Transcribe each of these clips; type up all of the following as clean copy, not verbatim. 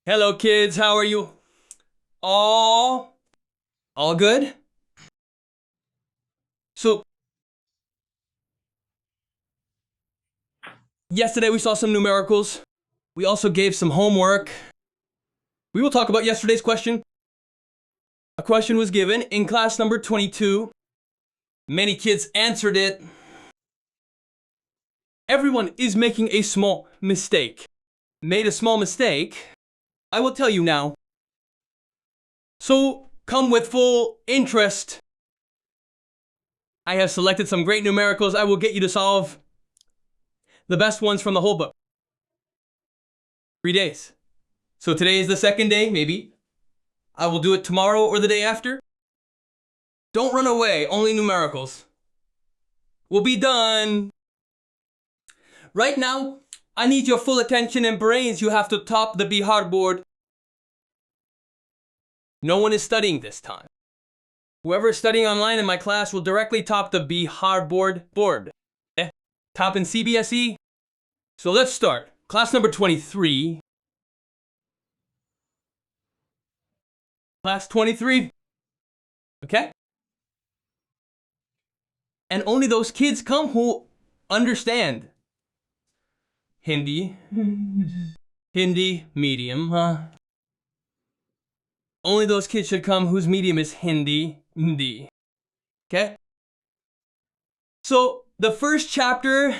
Hello kids, how are you? All all good? So yesterday we saw some numericals. We also gave some homework. We will talk about yesterday's question. A question was given in class number 22. Many kids answered it. Everyone is making a small mistake. Made a small mistake? I will tell you now. So come with full interest. I have selected some great numericals. I will get you to solve the best ones from the whole book. 3 days. So today is the second day, maybe. I will do it tomorrow or the day after. Don't run away, only numericals. We'll be done. Right now, I need your full attention and brains. You have to top the Bihar board. No one is studying this time. Whoever is studying online in my class will directly top the Bihar board. Top in CBSE. So let's start. Class number 23. Class 23. Okay? And only those kids come who understand Hindi. Hindi medium, huh? Only those kids should come whose medium is Hindi. Okay? So the first chapter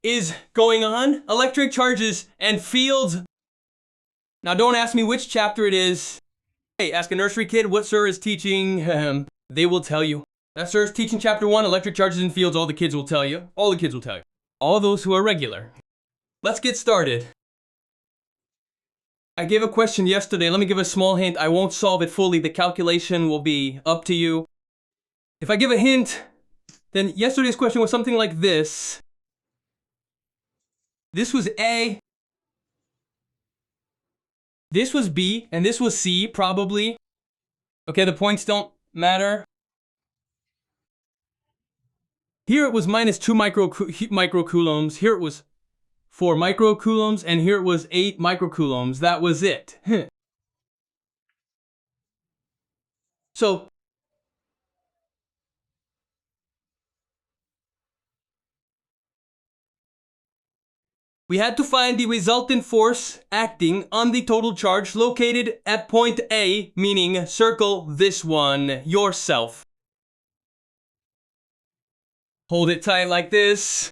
is going on. Electric charges and fields. Now don't ask me which chapter it is. Hey, ask a nursery kid what sir is teaching. They will tell you. That sir is teaching chapter 1, electric charges and fields. All the kids will tell you. All the kids will tell you. All those who are regular. Let's get started. I gave a question yesterday. Let me give a small hint. I won't solve it fully. The calculation will be up to you. If I give a hint, then yesterday's question was something like this. This was A. This was B, and this was C, probably. Okay, the points don't matter. Here it was minus 2 microcoulombs. Here it was 4 microcoulombs, and here it was 8 microcoulombs. That was it. So, we had to find the resultant force acting on the total charge located at point A, meaning circle this one yourself. Hold it tight like this.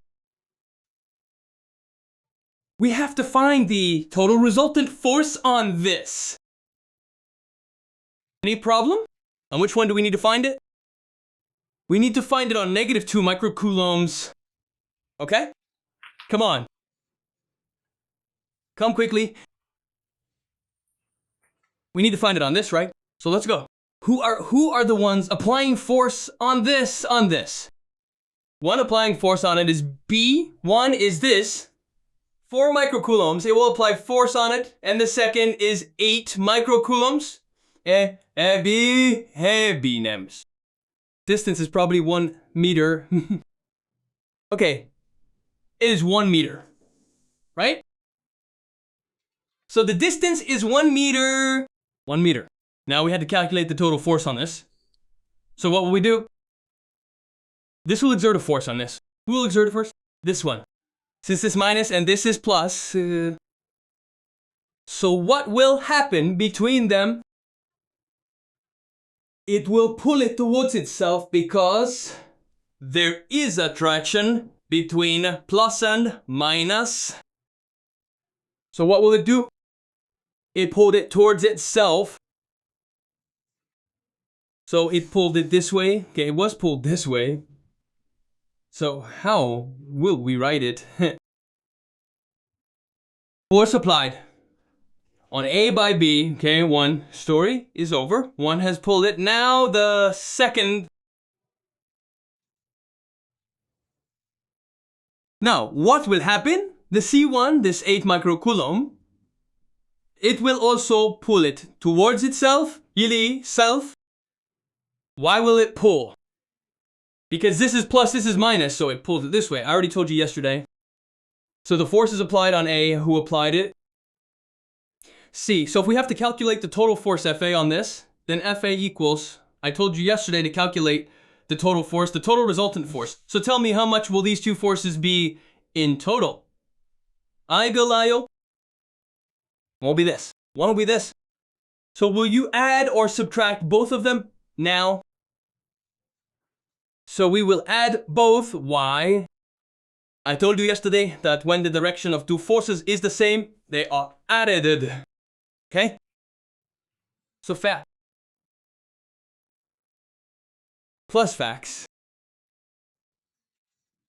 We have to find the total resultant force on this. Any problem? On which one do we need to find it? We need to find it on negative 2 microcoulombs. Okay? Come on. Come quickly. We need to find it on this, right? So let's go. Who are the ones applying force on this? One applying force on it is B. One is this. 4 microcoulombs. It will apply force on it. And the second is 8 microcoulombs. B-nems. Distance is probably 1 meter. Okay. It is 1 meter. Right? So the distance is 1 meter. 1 meter. Now we had to calculate the total force on this. So what will we do? This will exert a force on this. Who will exert a force? This one. Since this minus and this is plus. So what will happen between them? It will pull it towards itself because there is attraction between plus and minus. So what will it do? It pulled it towards itself. So it pulled it this way. Okay, it was pulled this way. So how will we write it? Force applied on A by B. Okay, one story is over. One has pulled it. Now the second. Now, what will happen? The C1, this 8 microcoulomb, it will also pull it towards itself. Self. Why will it pull? Because this is plus, this is minus, so it pulls it this way. I already told you yesterday. So the force is applied on A. Who applied it? C. So if we have to calculate the total force FA on this, then FA equals, I told you yesterday to calculate the total force, the total resultant force. So tell me, how much will these two forces be in total? Ay, Galayo. One will be this. One will be this. So will you add or subtract both of them now? So we will add both. Why? I told you yesterday that when the direction of two forces is the same, they are added. Okay? So fact plus facts.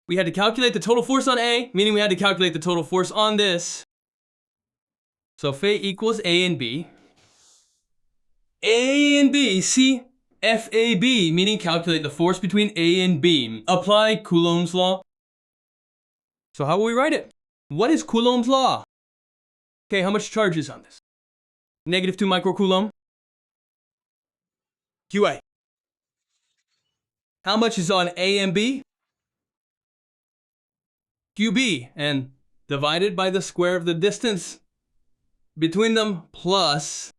We had to calculate the total force on A, meaning we had to calculate the total force on this. So Phi equals A and B. A and B, see? FAB, meaning calculate the force between A and B. Apply Coulomb's law. So how will we write it? What is Coulomb's law? Okay, how much charge is on this? Negative 2 microcoulomb. QA. How much is on A and B? QB, and divided by the square of the distance between them plus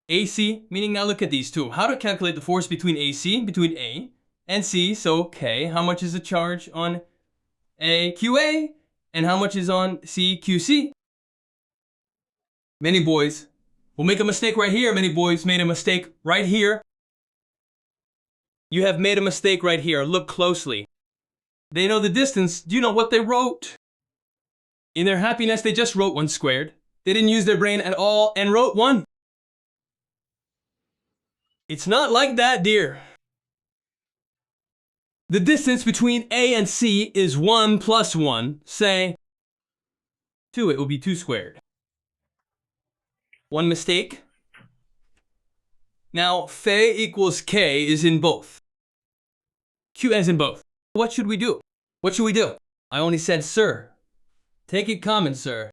AC, meaning now look at these two. How to calculate the force between AC, between A and C. So, okay, how much is the charge on A, QA, and how much is on C, QC? Many boys will make a mistake right here. Many boys made a mistake right here. You have made a mistake right here. Look closely. They know the distance. Do you know what they wrote? In their happiness, they just wrote 1 squared. They didn't use their brain at all and wrote 1. It's not like that, dear. The distance between A and C is 1 plus 1. Say 2. It will be 2 squared. One mistake. Now, Phi equals K is in both. Q is in both. What should we do? What should we do? I only said sir. Take it common, sir.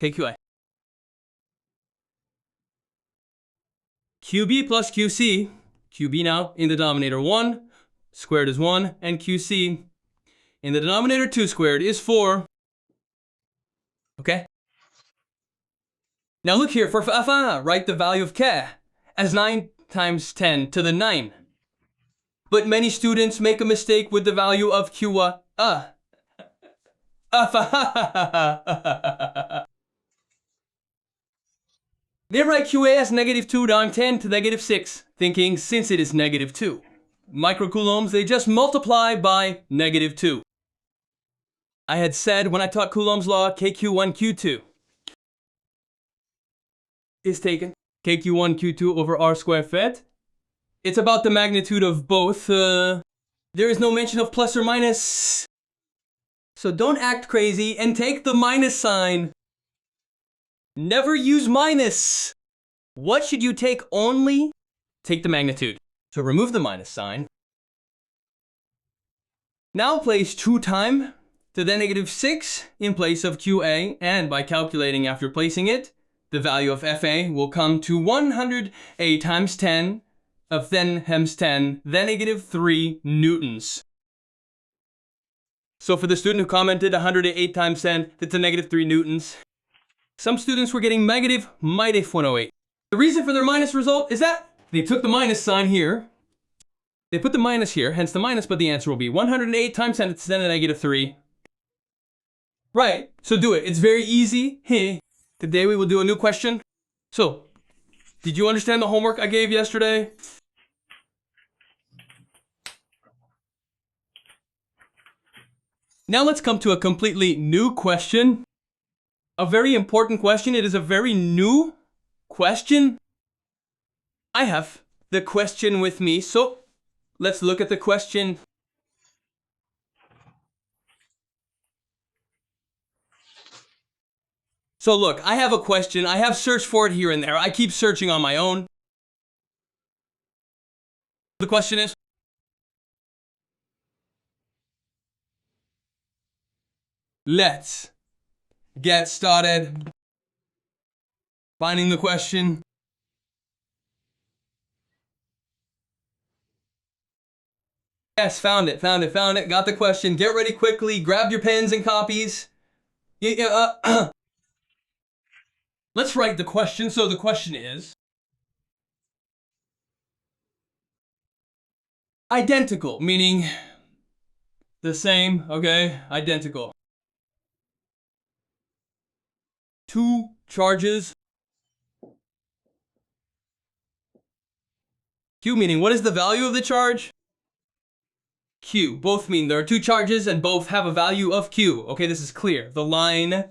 KQA. QB plus QC. QB now in the denominator 1. Squared is 1. And QC in the denominator 2 squared is 4. Okay? Now look here, for Fa, write the value of K as 9 times 10 to the 9. But many students make a mistake with the value of Qa. They write Qa as negative 2 down 10 to negative 6, thinking since it is negative 2 microcoulombs, they just multiply by negative 2. I had said when I taught Coulomb's law, KQ1, Q2 is taken. KQ1, Q2 over R squared fed. It's about the magnitude of both. There is no mention of plus or minus. So don't act crazy and take the minus sign. Never use minus. What should you take only? Take the magnitude. So remove the minus sign. Now place 2 times to the negative 6 in place of QA, and by calculating after placing it, the value of FA will come to 108 times 10 of then times 10, then negative 3 newtons. So for the student who commented 108 times 10, that's a negative 3 newtons. Some students were getting negative -108. The reason for their minus result is that they took the minus sign here. They put the minus here, hence the minus, but the answer will be 108 times 10 to the negative 3. Right, so do it. It's very easy. Hey, today we will do a new question. So, did you understand the homework I gave yesterday? Now let's come to a completely new question. A very important question. It is a very new question. I have the question with me, so let's look at the question. So look, I have a question. I have searched for it here and there. I keep searching on my own. The question is, let's get started finding the question. Yes, found it. Got the question. Get ready quickly. Grab your pens and copies. Let's write the question. So the question is, identical, meaning the same, okay? Identical. Two charges. Q meaning what is the value of the charge? Q. Both mean there are two charges and both have a value of Q. Okay, this is clear. The line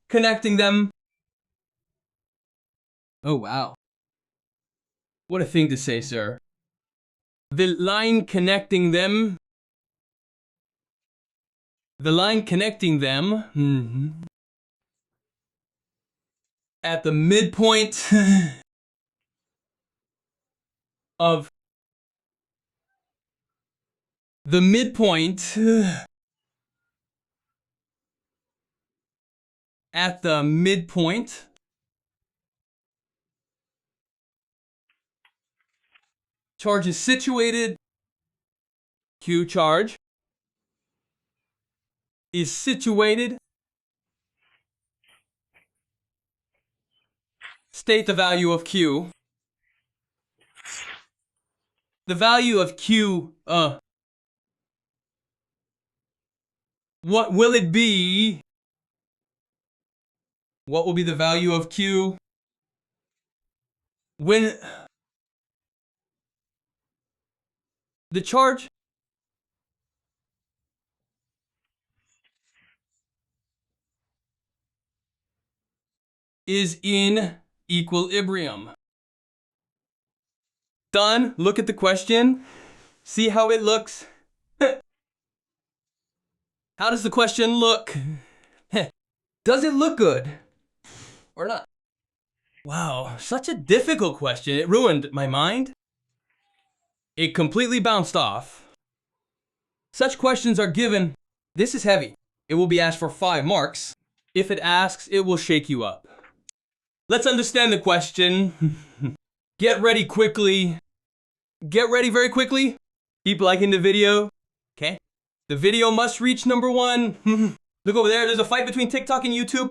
connecting them. Oh, wow. What a thing to say, sir. The line connecting them. The line connecting them at the midpoint of the midpoint at the midpoint charge is situated. Q charge is situated. State the value of Q. The value of Q, what will it be? What will be the value of Q when the charge is in equilibrium? Done. Look at the question. See how it looks. How does the question look? Does it look good or not? Wow, such a difficult question. It ruined my mind. It completely bounced off. Such questions are given. This is heavy. It will be asked for 5 marks. If it asks, it will shake you up. Let's understand the question. Get ready quickly. Get ready very quickly. Keep liking the video. Okay? The video must reach #1. Look over there. There's a fight between TikTok and YouTube.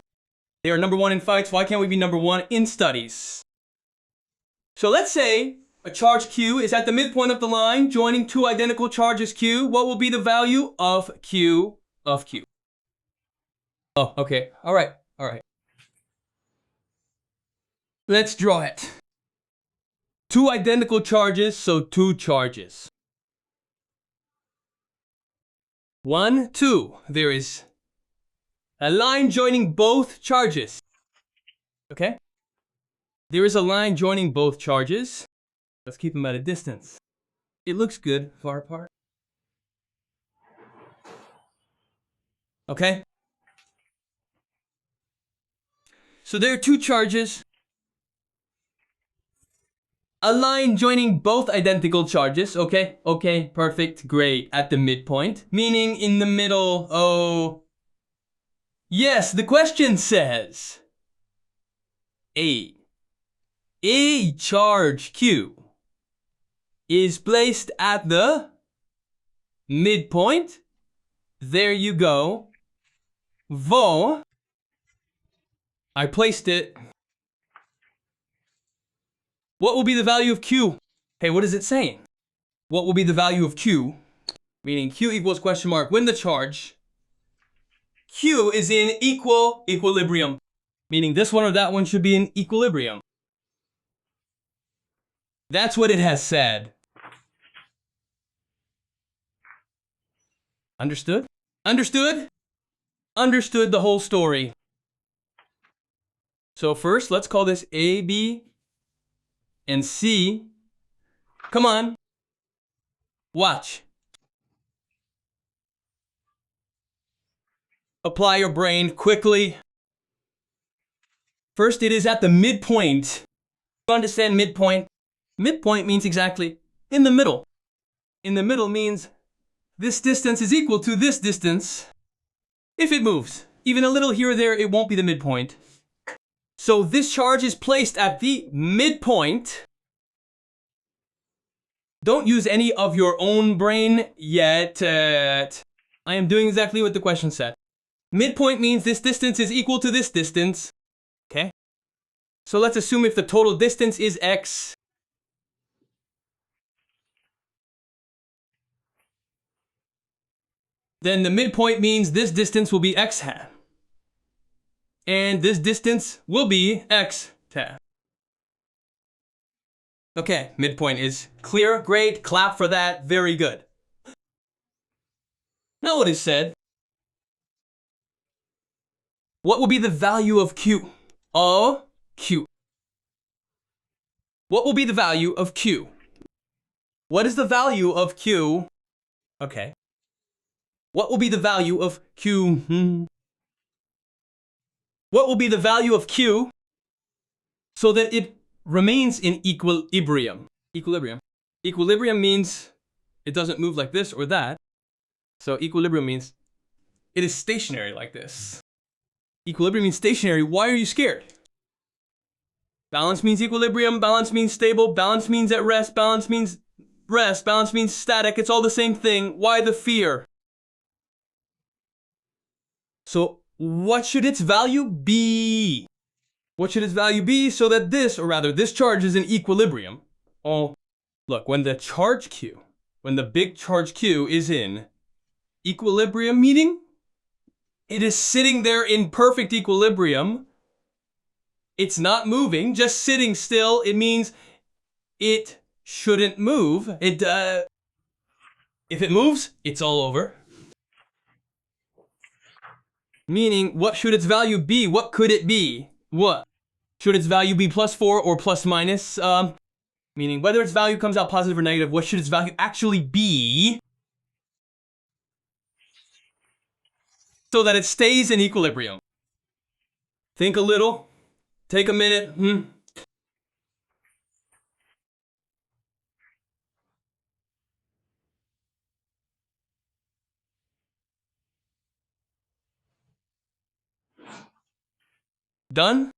They are #1 in fights. Why can't we be #1 in studies? So let's say a charge Q is at the midpoint of the line, joining two identical charges Q. What will be the value of Q of Q? Oh, okay. All right. Let's draw it. Two identical charges, so two charges. 1, 2. There is a line joining both charges. Okay? There is a line joining both charges. Let's keep them at a distance. It looks good, far apart. Okay? So there are two charges. A line joining both identical charges. Okay, perfect, great. At the midpoint, meaning in the middle. Oh, yes, the question says a charge Q is placed at the midpoint. There you go. Vo. I placed it. What will be the value of Q? Hey, what is it saying? What will be the value of Q? Meaning Q equals question mark when the charge Q is in equilibrium. Meaning this one or that one should be in equilibrium. That's what it has said. Understood? Understood? Understood the whole story. So first, let's call this A, B, and C. Come on. Watch. Apply your brain quickly. First, it is at the midpoint. You understand midpoint? Midpoint means exactly in the middle. In the middle means this distance is equal to this distance. If it moves, even a little here or there, it won't be the midpoint. So this charge is placed at the midpoint Don't use any of your own brain yet. I am doing exactly what the question said. Midpoint means this distance is equal to this distance. Okay? So let's assume if the total distance is x, then the midpoint means this distance will be x hat. And this distance will be x hat. Okay, midpoint is clear. Great. Clap for that. Very good. Now what is said? What will be the value of q? Of q. What will be the value of q? What is the value of q? Okay. What will be the value of q? What will be the value of q so that it remains in equilibrium? Equilibrium means it doesn't move like this or that. So equilibrium means it is stationary like this. Equilibrium means stationary. Why are you scared? Balance means equilibrium. Balance means stable. Balance means at rest. Balance means rest. Balance means static. It's all the same thing. Why the fear? So what should its value be? What should its value be so that this, or rather this charge is in equilibrium? Oh, look, when the charge Q, when the big charge Q is in equilibrium, meaning it is sitting there in perfect equilibrium. It's not moving, just sitting still. It means it shouldn't move. If it moves, it's all over. Meaning, what should its value be? What could it be? What? Should its value be +4 or ±? Meaning, whether its value comes out positive or negative, what should its value actually be so that it stays in equilibrium? Think a little. Take a minute. Done?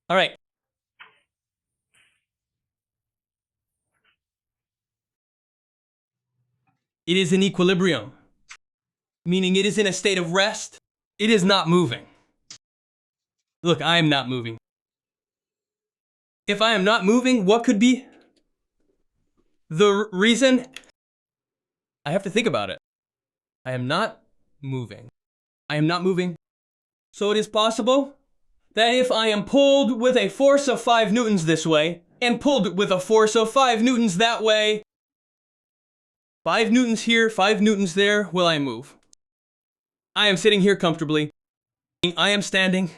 All right. It is in equilibrium, meaning it is in a state of rest. It is not moving. Look, I am not moving. If I am not moving, what could be the reason? I have to think about it. I am not moving. I am not moving. So it is possible that if I am pulled with a force of 5 newtons this way, and pulled with a force of 5 newtons that way, 5 newtons here, 5 newtons there, will I move? I am sitting here comfortably. I am standing.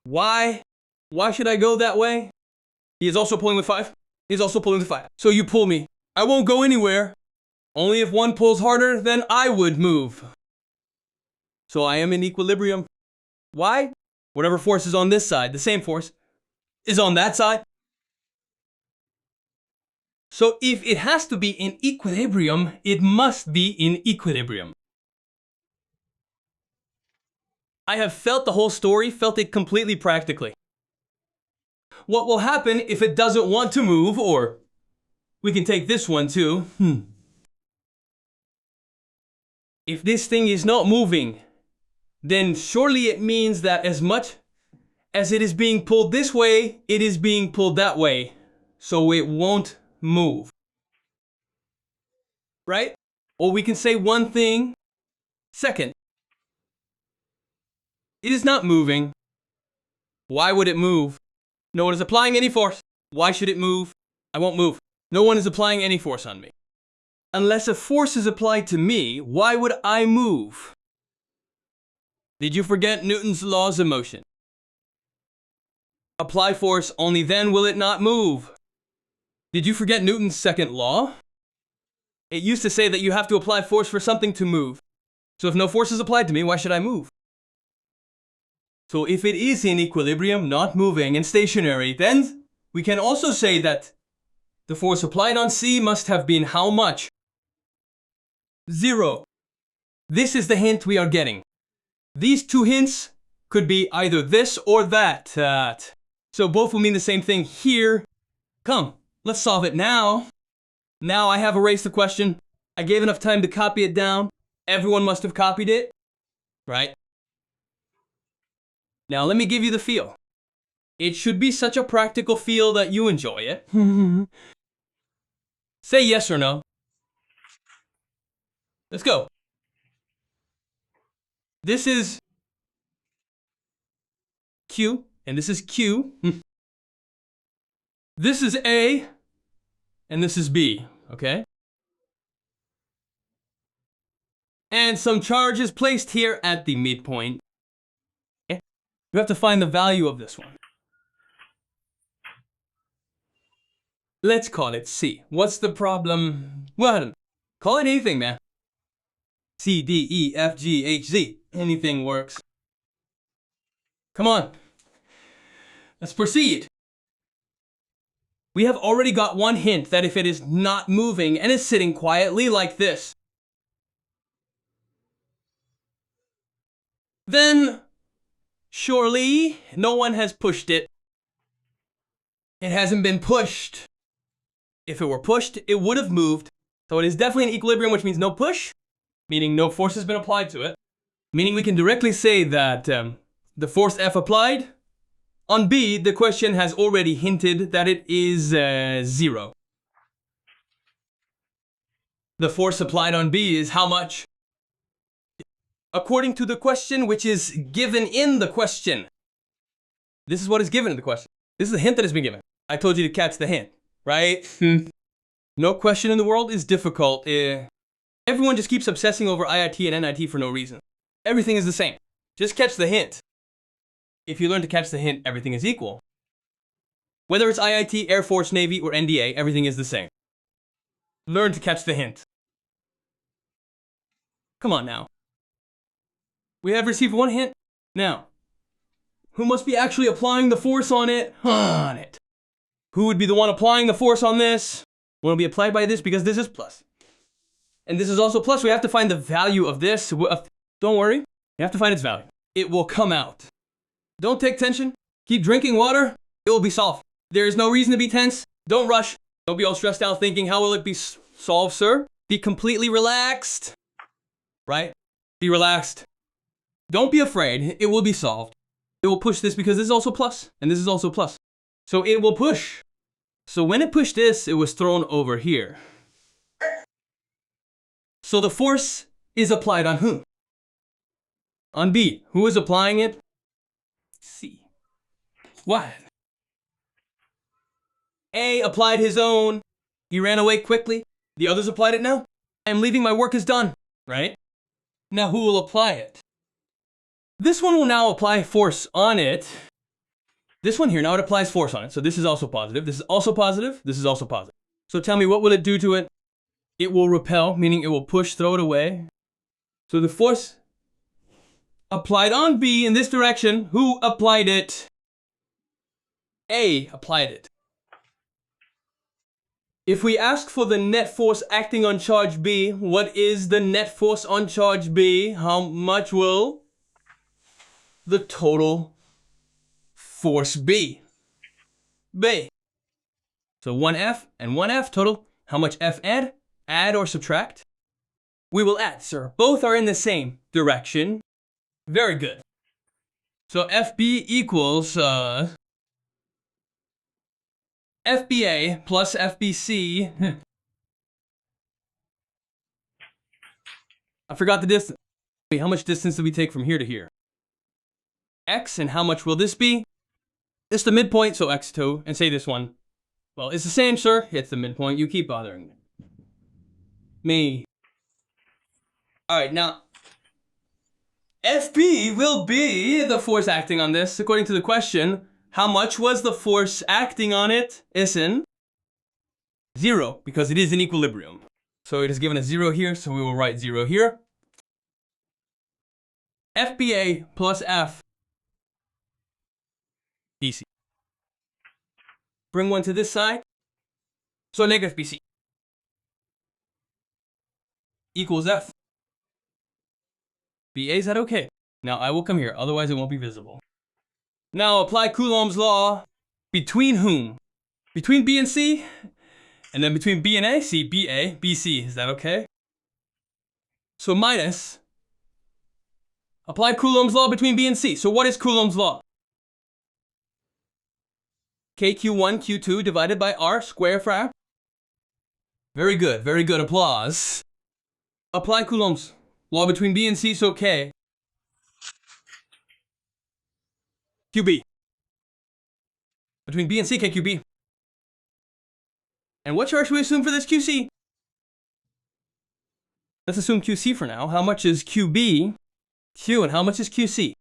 Why? Why should I go that way? He is also pulling with 5. He is also pulling with 5. So you pull me. I won't go anywhere. Only if one pulls harder, then I would move. So I am in equilibrium. Why? Whatever force is on this side, the same force, is on that side. So if it has to be in equilibrium, it must be in equilibrium. I have felt the whole story, felt it completely practically. What will happen if it doesn't want to move, or we can take this one too. If this thing is not moving, then surely it means that as much as it is being pulled this way, it is being pulled that way. So it won't move. Right? Or we can say one thing. Second, it is not moving. Why would it move? No one is applying any force. Why should it move? I won't move. No one is applying any force on me. Unless a force is applied to me, why would I move? Did you forget Newton's laws of motion? Apply force, only then will it not move. Did you forget Newton's second law? It used to say that you have to apply force for something to move. So if no force is applied to me, why should I move? So if it is in equilibrium, not moving, and stationary, then we can also say that the force applied on C must have been how much? 0. This is the hint we are getting. These two hints could be either this or that. So both will mean the same thing here. Come, Let's solve it now. Now I have erased the question. I gave enough time to copy it down. Everyone must have copied it, right? Now let me give you the feel. It should be such a practical feel that you enjoy it. Say yes or no. Let's go. This is Q, and this is Q. This is A, and this is B, okay? And some charge is placed here at the midpoint. Okay? You have to find the value of this one. Let's call it C. What's the problem? Well, call it anything, man. C, D, E, F, G, H, Z. Anything works. Come on. Let's proceed. We have already got one hint that if it is not moving and is sitting quietly like this, then surely no one has pushed it. It hasn't been pushed. If it were pushed, it would have moved. So it is definitely in equilibrium, which means no push, meaning no force has been applied to it. Meaning we can directly say that the force F applied on B, the question has already hinted that it is 0. The force applied on B is how much? According to the question, which is given in the question. This is what is given in the question. This is the hint that has been given. I told you to catch the hint, right? No question in the world is difficult. Everyone just keeps obsessing over IIT and NIT for no reason. Everything is the same. Just catch the hint. If you learn to catch the hint, everything is equal. Whether it's IIT, Air Force, Navy, or NDA, everything is the same. Learn to catch the hint. Come on now. We have received one hint. Now, who must be actually applying the force on it? Who would be the one applying the force on this? Will it be applied by this because this is plus. And this is also plus. We have to find the value of this. Don't worry. You have to find its value. It will come out. Don't take tension. Keep drinking water. It will be solved. There is no reason to be tense. Don't rush. Don't be all stressed out thinking, how will it be solved, sir? Be completely relaxed. Right? Be relaxed. Don't be afraid. It will be solved. It will push this because this is also plus, and this is also plus. So it will push. So when it pushed this, it was thrown over here. So the force is applied on whom? On B. Who is applying it? C. What? A applied his own. He ran away quickly. The others applied it now. I am leaving, my work is done. Right? Now who will apply it? This one will now apply force on it. This one here, now it applies force on it. So this is also positive. This is also positive. This is also positive. So tell me, what will it do to it? It will repel, meaning it will push, throw it away. So the force applied on B in this direction, who applied it? A applied it. If we ask for the net force acting on charge B, what is the net force on charge B? How much will the total force be? B. So 1F and 1F total. How much F add? Add or subtract? We will add, sir. Both are in the same direction. Very good. So FB equals FBA plus FBC. I forgot the distance. Wait, how much distance did we take from here to here? X, and how much will this be? It's the midpoint, so X2, and say this one. Well, it's the same, sir. It's the midpoint. You keep bothering me. Alright, now, FB will be the force acting on this. According to the question, how much was the force acting on it? Isn't 0, because it is in equilibrium. So it is given a 0 here, so we will write 0 here. FBA plus F BC. Bring one to this side. So negative BC equals F. BA, is that okay? Now I will come here, otherwise it won't be visible. Now apply Coulomb's law between whom? between B and C, and then between B and A, C, B, A, B, C. Is that okay? So minus, apply Coulomb's law between B and C. So what is Coulomb's law? KQ1, Q2 divided by R square for R. Very good, applause. Apply Coulomb's law between B and C, so K. QB. Between B and C, KQB. And what charge should we assume for this QC? Let's assume QC for now. How much is QB? Q, and how much is QC?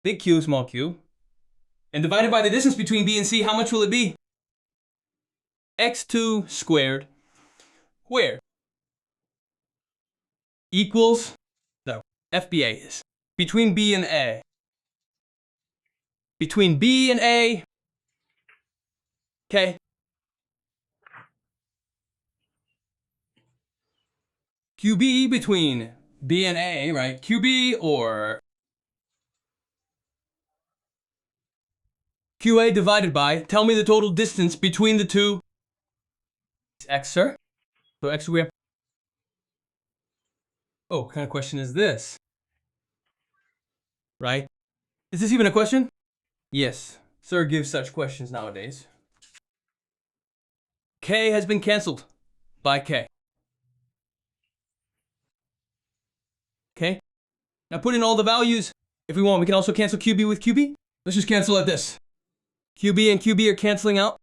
Big Q, small q. And divided by the distance between B and C, how much will it be? X2 squared. Where? Equals, no, FBA is. Between B and A. Between B and A. Okay. QB between B and A, right? QB or QA divided by, tell me the total distance between the two. X, sir. So X we have. Oh, what kind of question is this? Right? Is this even a question? Yes. Sir gives such questions nowadays. K has been canceled by K. Okay? Now put in all the values. If we want, we can also cancel QB with QB. Let's just cancel at this. QB and QB are canceling out.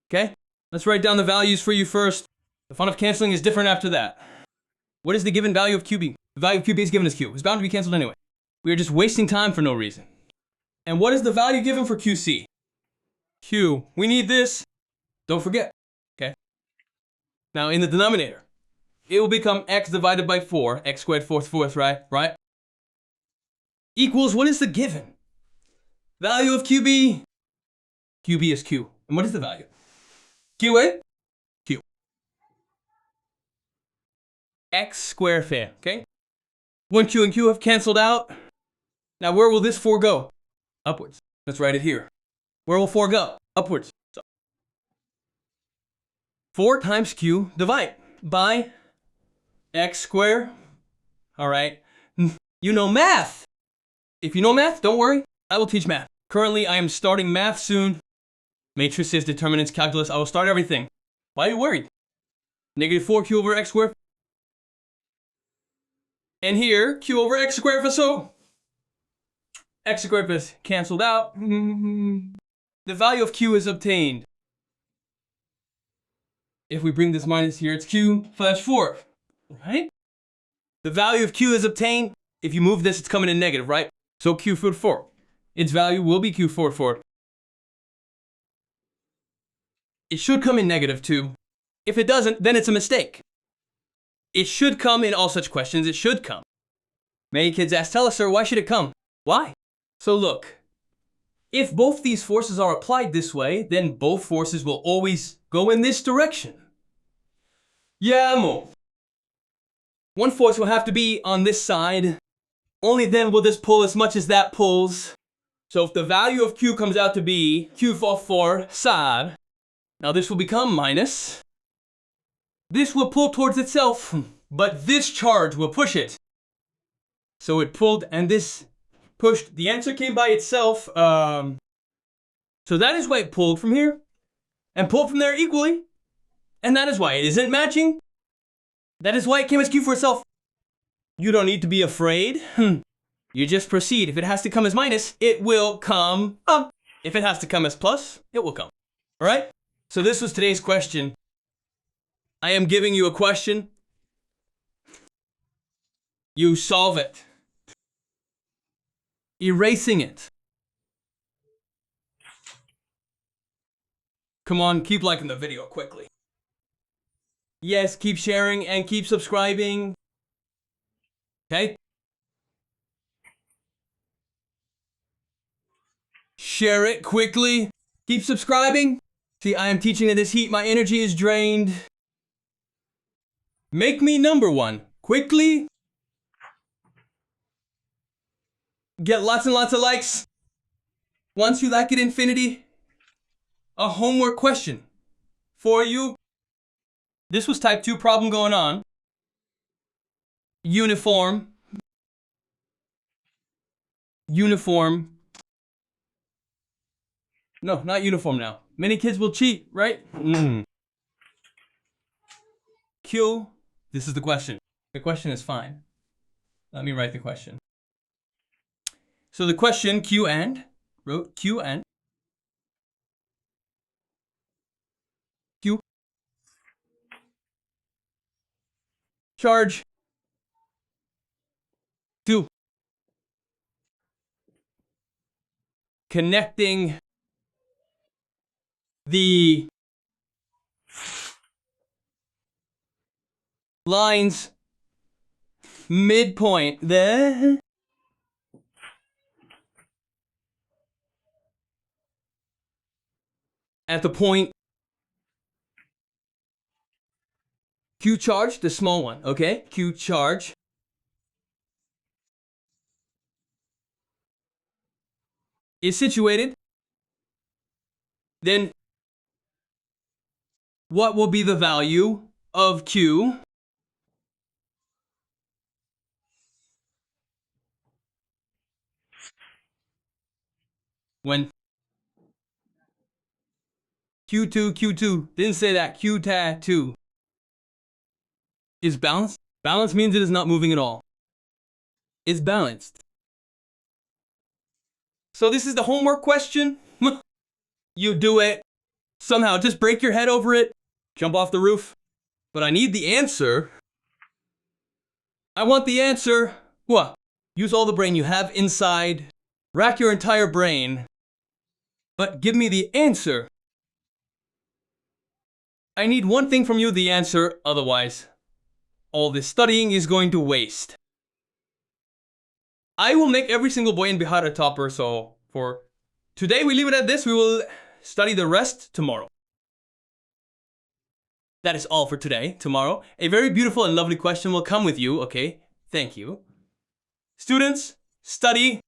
Okay? Let's write down the values for you first. The fun of canceling is different after that. What is the given value of QB? The value of QB is given as Q. It's bound to be canceled anyway. We are just wasting time for no reason. And what is the value given for QC? Q. We need this. Don't forget. Okay? Now in the denominator, it will become x divided by 4. X squared fourth, right? Right? Equals, what is the given? Value of QB. QB is Q. And what is the value? QA? Q. X squared fair, okay? 1Q and Q have canceled out. Now where will this 4 go? Upwards. Let's write it here. Where will 4 go? Upwards. So 4 times Q divide by X squared. All right. You know math. If you know math, don't worry. I will teach math. Currently, I am starting math soon. Matrices, determinants, calculus. I will start everything. Why are you worried? Negative 4Q over X squared. And here, Q over X squared. So X squared is canceled out. The value of Q is obtained. If we bring this minus here, it's Q / 4, right? The value of Q is obtained. If you move this, it's coming in negative, right? So Q / 4. Its value will be Q / 4. It should come in negative too. If it doesn't, then it's a mistake. It should come in all such questions. It should come. Many kids ask, tell us, sir, why should it come? Why? So look, if both these forces are applied this way, then both forces will always go in this direction. Yeah, mo. One force will have to be on this side. Only then will this pull as much as that pulls. So if the value of Q comes out to be Q / 4 side, now this will become minus. This will pull towards itself, but this charge will push it. So it pulled and this pushed. The answer came by itself. So that is why it pulled from here and pulled from there equally. And that is why it isn't matching. That is why it came as Q for itself. You don't need to be afraid. You just proceed. If it has to come as minus, it will come up. If it has to come as plus, it will come. All right? So this was today's question. I am giving you a question. You solve it. Erasing it. Come on, keep liking the video quickly. Yes, keep sharing and keep subscribing. Okay? Share it quickly. Keep subscribing. See, I am teaching in this heat. My energy is drained. Make me number 1. Quickly. Get lots and lots of likes. Once you like it, infinity. a homework question for you. This was type 2 problem going on. Uniform. No, not uniform now. Many kids will cheat, right? Q. This is the question. The question is fine. Let me write the question. So the question, Q and, wrote Q and. Q. Charge. 2. Connecting the lines midpoint there at the point Q charge, the small one, okay? Q charge is situated, then what will be the value of Q when Q2, didn't say that, Q2 is balanced? Balanced means it is not moving at all. It's balanced. So this is the homework question. You do it. Somehow, just break your head over it. Jump off the roof. But I need the answer. I want the answer. What? Use all the brain you have inside. Rack your entire brain. But give me the answer. I need one thing from you, the answer. Otherwise, all this studying is going to waste. I will make every single boy in Bihar a topper, so for today we leave it at this. We will study the rest tomorrow. That is all for today. Tomorrow, a very beautiful and lovely question will come with you, okay? Thank you. Students, study.